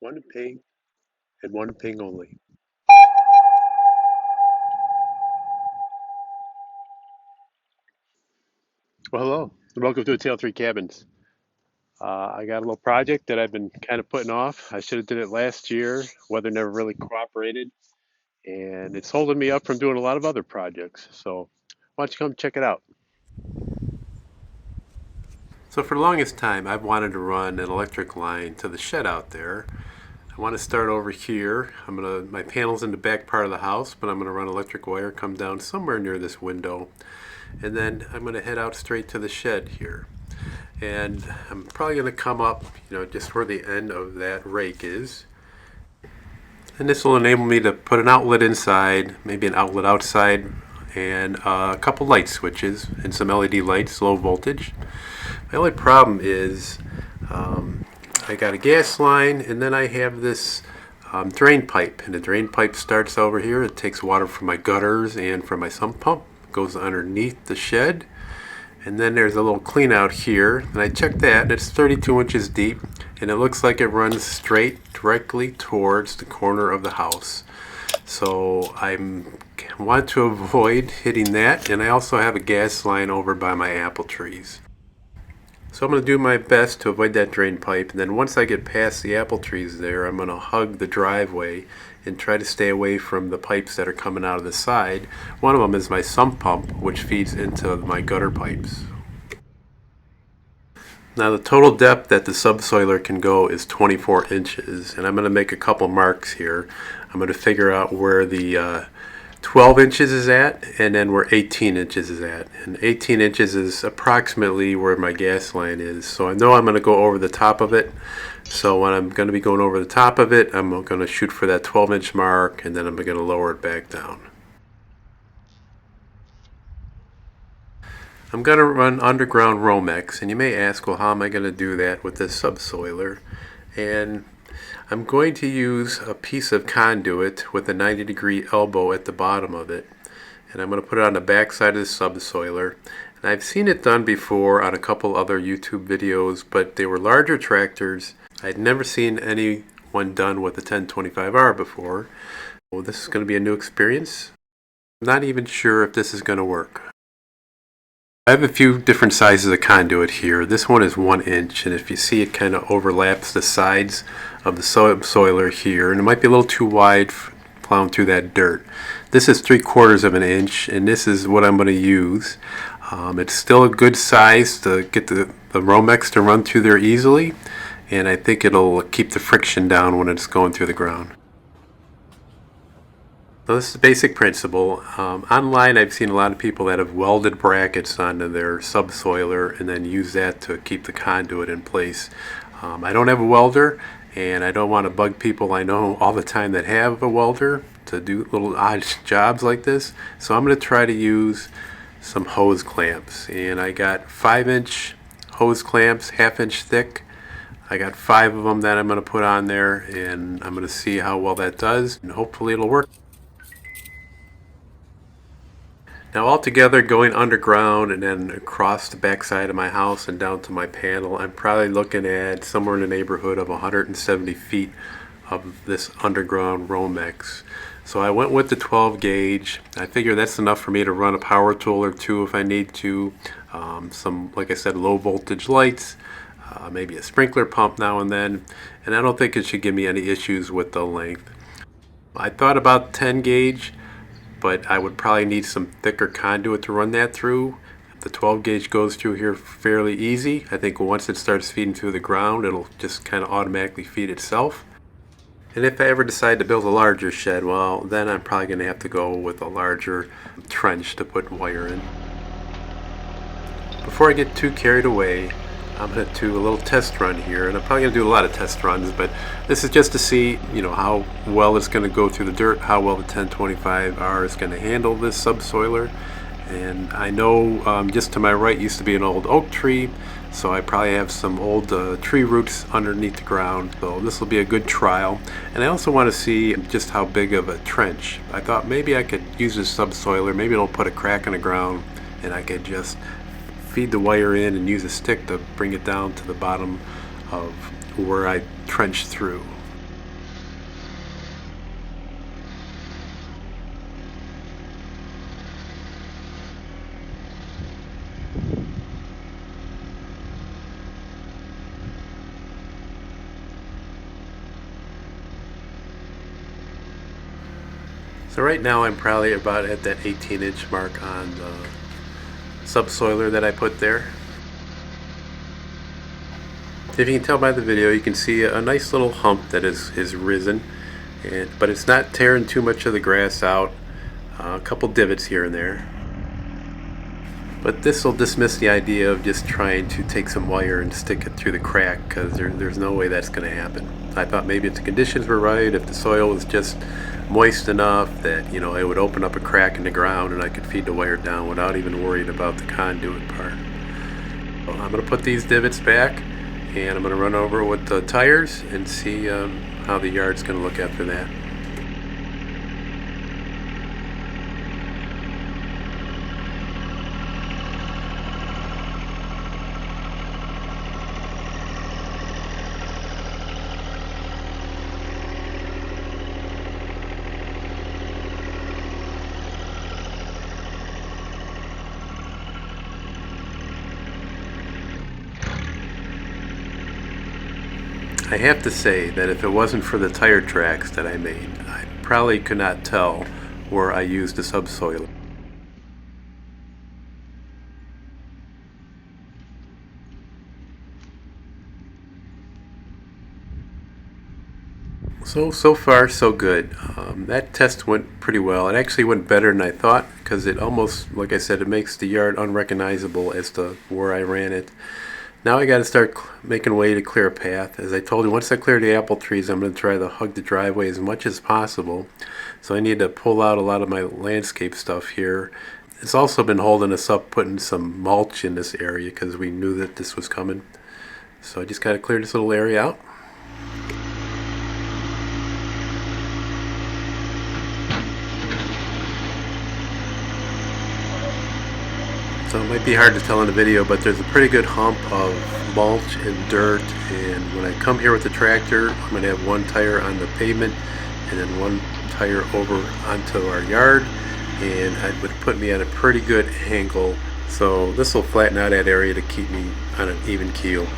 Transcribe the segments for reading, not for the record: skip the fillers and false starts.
One ping and one ping only. Well, hello, and welcome to Tale 3 Cabins. I got a little project that I've been kind of putting off. I should have did it last year. Weather never really cooperated, and it's holding me up from doing a lot of other projects. So why don't you come check it out? So for the longest time, I've wanted to run an electric line to the shed out there. I want to start over here. My panel's in the back part of the house, but I'm gonna run electric wire, come down somewhere near this window, and then I'm gonna head out straight to the shed here. And I'm probably going to come up, just where the end of that rake is. And this will enable me to put an outlet inside, maybe an outlet outside, and a couple light switches and some LED lights, low voltage. My only problem is I got a gas line, and then I have this drain pipe, and the drain pipe starts over here. It takes water from my gutters and from my sump pump, goes underneath the shed. And then there's a little clean out here, and I checked that, and it's 32 inches deep, and it looks like it runs straight directly towards the corner of the house. So I want to avoid hitting that, and I also have a gas line over by my apple trees. So I'm going to do my best to avoid that drain pipe, and then once I get past the apple trees there, I'm going to hug the driveway and try to stay away from the pipes that are coming out of the side. One of them is my sump pump, which feeds into my gutter pipes. Now the total depth that the subsoiler can go is 24 inches, and I'm going to make a couple marks here. I'm going to figure out where the 12 inches is at, and then where 18 inches is at. And 18 inches is approximately where my gas line is. So I know I'm going to go over the top of it. So when I'm going to be going over the top of it, I'm going to shoot for that 12-inch mark, and then I'm going to lower it back down. I'm going to run underground romex, and you may ask, well, how am I going to do that with this subsoiler? And I'm going to use a piece of conduit with a 90-degree elbow at the bottom of it, and I'm going to put it on the back side of the subsoiler. And I've seen it done before on a couple other YouTube videos, but they were larger tractors. I'd never seen anyone done with a 1025R before. Well, this is going to be a new experience. I'm not even sure if this is going to work. I have a few different sizes of conduit here. This one is 1 inch, and if you see, it kind of overlaps the sides of the subsoiler here, and it might be a little too wide plowing through that dirt. This is 3/4 of an inch, and this is what I'm going to use. It's still a good size to get the romex to run through there easily, and I think it'll keep the friction down when it's going through the ground. So this is the basic principle. Online I've seen a lot of people that have welded brackets onto their subsoiler and then use that to keep the conduit in place. I don't have a welder, and I don't want to bug people I know all the time that have a welder to do little odd jobs like this. So I'm going to try to use some hose clamps, and I got 5-inch hose clamps, 1/2 inch thick. I got 5 of them that I'm going to put on there, and I'm going to see how well that does, and hopefully it'll work. Now altogether, going underground and then across the backside of my house and down to my panel, I'm probably looking at somewhere in the neighborhood of 170 feet of this underground romex. So I went with the 12 gauge. I figure that's enough for me to run a power tool or two if I need to. Some, like I said, low voltage lights, maybe a sprinkler pump now and then, and I don't think it should give me any issues with the length. I thought about 10 gauge, but I would probably need some thicker conduit to run that through. If the 12 gauge goes through here fairly easy, I think once it starts feeding through the ground, it'll just kind of automatically feed itself. And if I ever decide to build a larger shed, well, then I'm probably going to have to go with a larger trench to put wire in. Before I get too carried away, I'm going to do a little test run here, and I'm probably going to do a lot of test runs, but this is just to see, how well it's going to go through the dirt, how well the 1025R is going to handle this subsoiler. And I know just to my right used to be an old oak tree, so I probably have some old tree roots underneath the ground, so this will be a good trial. And I also want to see just how big of a trench. I thought maybe I could use this subsoiler, maybe it'll put a crack in the ground, and I could just feed the wire in and use a stick to bring it down to the bottom of where I trenched through. So right now I'm probably about at that 18-inch mark on the subsoiler that I put there. If you can tell by the video, you can see a nice little hump that is risen, but it's not tearing too much of the grass out. A couple divots here and there. But this will dismiss the idea of just trying to take some wire and stick it through the crack, because there's no way that's going to happen. I thought maybe if the conditions were right, if the soil was just moist enough that, you know, it would open up a crack in the ground and I could feed the wire down without even worrying about the conduit part. So I'm going to put these divots back, and I'm going to run over with the tires and see how the yard's going to look after that. I have to say that if it wasn't for the tire tracks that I made, I probably could not tell where I used the subsoiler. So far so good. That test went pretty well. It actually went better than I thought, because it almost, like I said, it makes the yard unrecognizable as to where I ran it. Now I got to start making way to clear a path. As I told you, once I clear the apple trees, I'm going to try to hug the driveway as much as possible. So I need to pull out a lot of my landscape stuff here. It's also been holding us up putting some mulch in this area, because we knew that this was coming. So I just got to clear this little area out. So it might be hard to tell in the video, but there's a pretty good hump of mulch and dirt, and when I come here with the tractor, I'm going to have one tire on the pavement and then one tire over onto our yard, and it would put me at a pretty good angle. So this will flatten out that area to keep me on an even keel.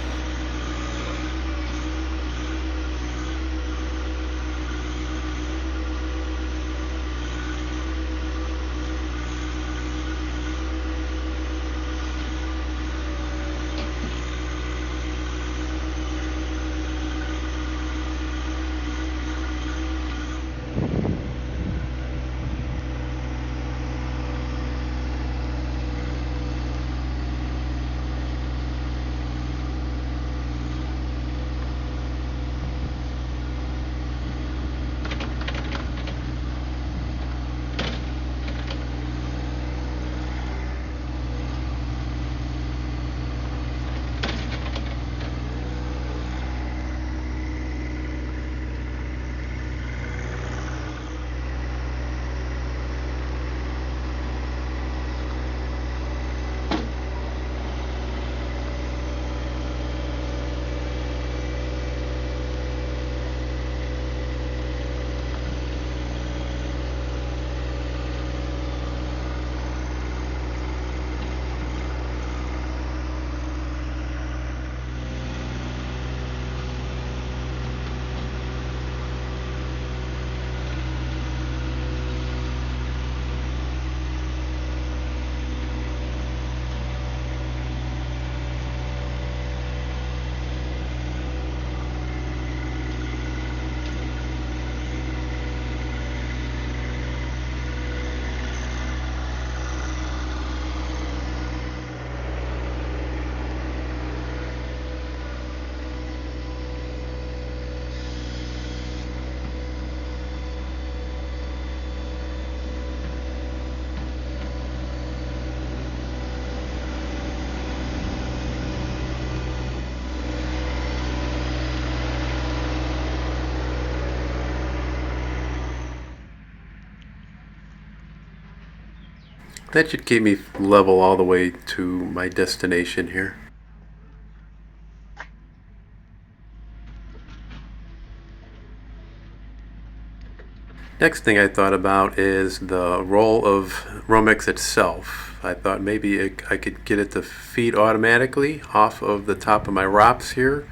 That should keep me level all the way to my destination here. Next thing I thought about is the roll of romex itself. I thought maybe I could get it to feed automatically off of the top of my ROPS here.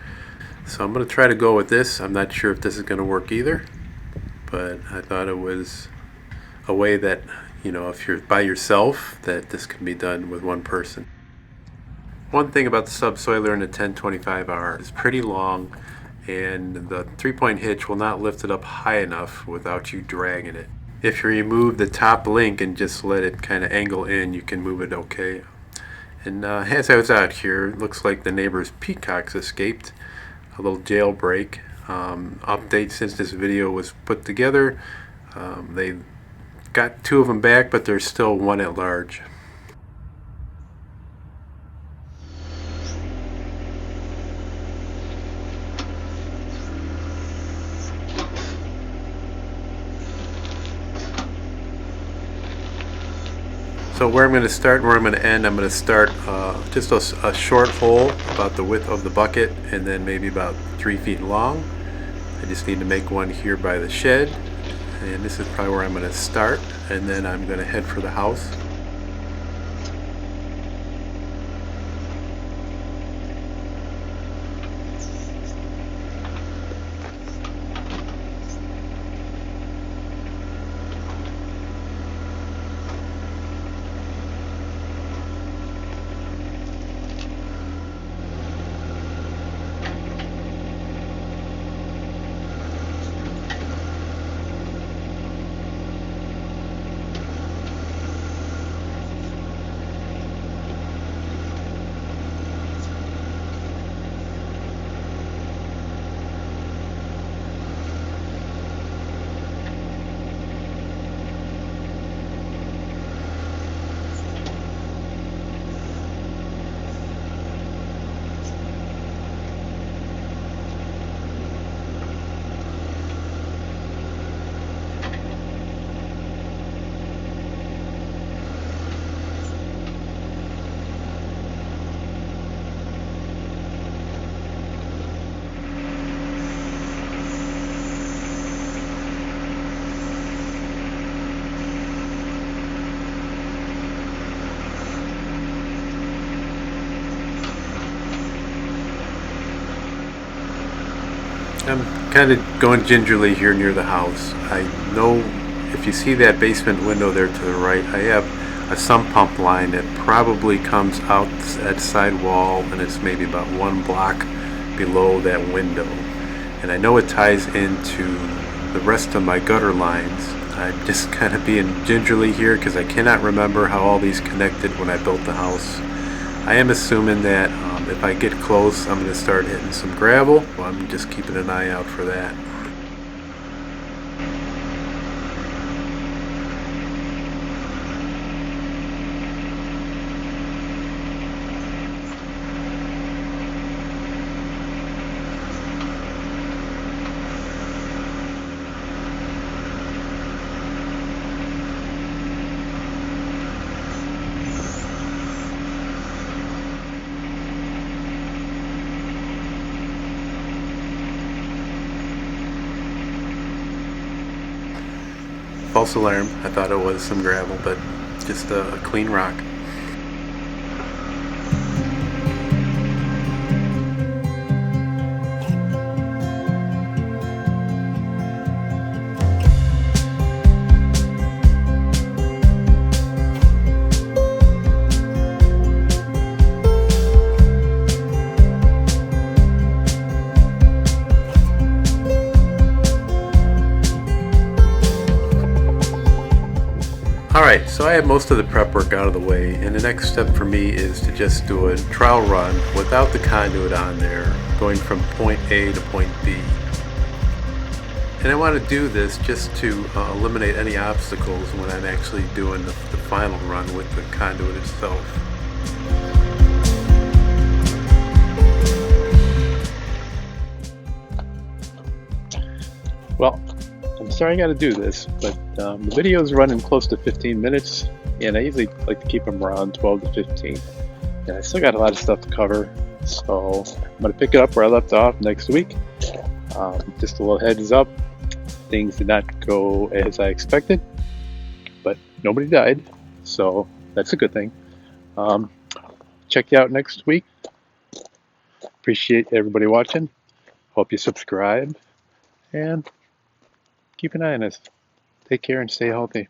So I'm going to try to go with this. I'm not sure if this is going to work either, but I thought it was a way that, if you're by yourself, that this can be done with one person. One thing about the subsoiler in the 1025R is pretty long, and the 3-point hitch will not lift it up high enough without you dragging it. If you remove the top link and just let it kind of angle in, you can move it okay. And as I was out here, it looks like the neighbor's peacocks escaped. A little jailbreak. Update since this video was put together. They got 2 of them back, but there's still 1 at large. So where I'm going to start and where I'm going to end, I'm going to start just a short hole about the width of the bucket and then maybe about 3 feet long. I just need to make one here by the shed, and this is probably where I'm going to start, and then I'm going to head for the house. I'm kind of going gingerly here near the house. I know if you see that basement window there to the right, I have a sump pump line that probably comes out at side wall, and it's maybe about 1 block below that window. And I know it ties into the rest of my gutter lines. I'm just kind of being gingerly here because I cannot remember how all these connected when I built the house. I am assuming that if I get close, I'm going to start hitting some gravel. Well, I'm just keeping an eye out for that. False alarm. I thought it was some gravel, but just a clean rock. Alright, so I have most of the prep work out of the way, and the next step for me is to just do a trial run without the conduit on there, going from point A to point B. And I want to do this just to eliminate any obstacles when I'm actually doing the final run with the conduit itself. Well, I'm sorry I got to do this, but the video is running close to 15 minutes, and I usually like to keep them around 12 to 15. And I still got a lot of stuff to cover, so I'm going to pick it up where I left off next week. Just a little heads up, things did not go as I expected, but nobody died, so that's a good thing. Check you out next week. Appreciate everybody watching. Hope you subscribe, and keep an eye on us. Take care and stay healthy.